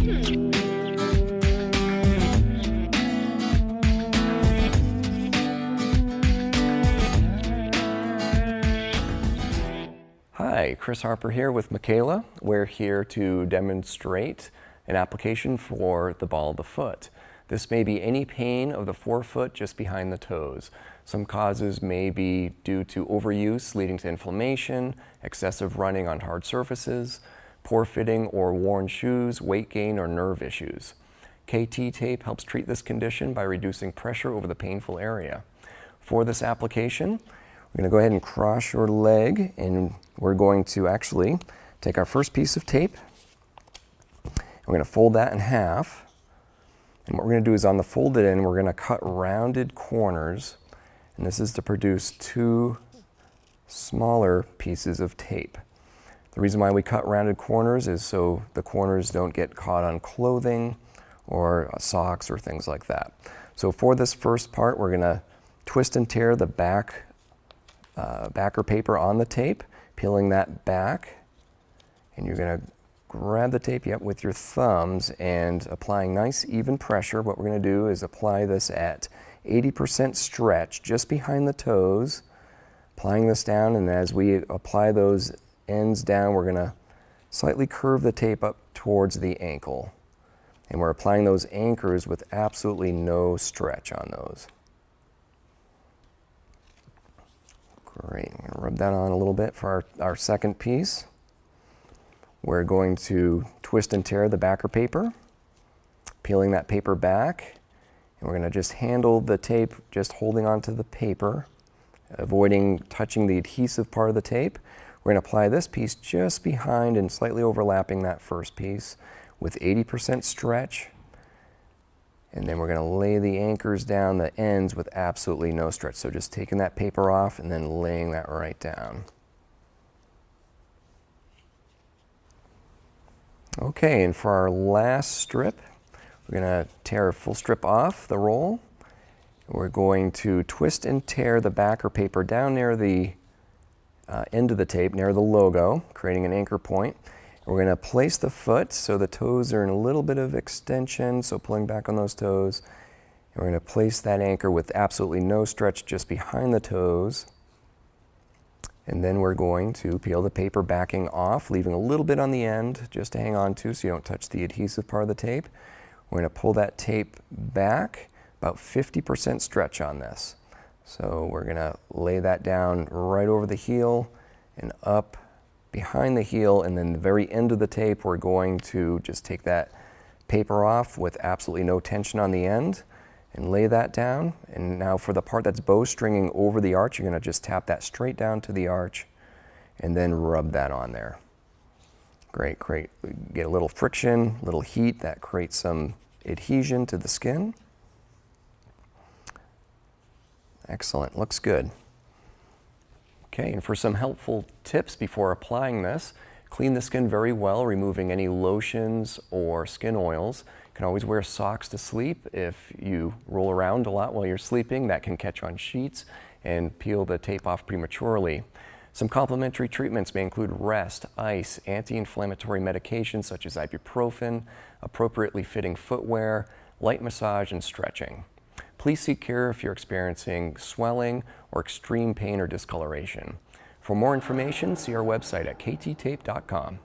Hi, Chris Harper here with Michaela. We're here to demonstrate an application for the ball of the foot. This may be any pain of the forefoot just behind the toes. Some causes may be due to overuse leading to inflammation, excessive running on hard surfaces, poor fitting or worn shoes, weight gain, or nerve issues. KT tape helps treat this condition by reducing pressure over the painful area. For this application, we're going to go ahead and cross your leg, and we're going to actually take our first piece of tape. We're going to fold that in half. And what we're going to do is on the folded end, we're going to cut rounded corners. And this is to produce two smaller pieces of tape. The reason why we cut rounded corners is so the corners don't get caught on clothing or socks or things like that. So for this first part, we're going to twist and tear the backer paper on the tape, peeling that back, and you're going to grab the tape with your thumbs and applying nice even pressure. What we're going to do is apply this at 80% stretch just behind the toes, applying this down, and as we apply those ends down, we're going to slightly curve the tape up towards the ankle. And we're applying those anchors with absolutely no stretch on those. Great, I'm going to rub that on a little bit for our second piece. We're going to twist and tear the backer paper, peeling that paper back, and we're going to just handle the tape, just holding onto the paper, avoiding touching the adhesive part of the tape. We're going to apply this piece just behind and slightly overlapping that first piece with 80% stretch. And then we're going to lay the anchors down the ends with absolutely no stretch. So just taking that paper off and then laying that right down. Okay, and for our last strip, we're going to tear a full strip off the roll. We're going to twist and tear the backer paper down near the end of the tape, near the logo, creating an anchor point. We're going to place the foot so the toes are in a little bit of extension, so pulling back on those toes. And we're going to place that anchor with absolutely no stretch just behind the toes. And then we're going to peel the paper backing off, leaving a little bit on the end just to hang on to so you don't touch the adhesive part of the tape. We're going to pull that tape back, about 50% stretch on this. So we're going to lay that down right over the heel and up behind the heel, and then the very end of the tape, we're going to just take that paper off with absolutely no tension on the end and lay that down. And now for the part that's bowstringing over the arch, you're going to just tap that straight down to the arch and then rub that on there. Great, great. Get a little friction, a little heat that creates some adhesion to the skin. Excellent, looks good. Okay, and for some helpful tips before applying this, clean the skin very well, removing any lotions or skin oils. You can always wear socks to sleep. If you roll around a lot while you're sleeping, that can catch on sheets and peel the tape off prematurely. Some complementary treatments may include rest, ice, anti-inflammatory medications such as ibuprofen, appropriately fitting footwear, light massage, and stretching. Please seek care if you're experiencing swelling or extreme pain or discoloration. For more information, see our website at kttape.com.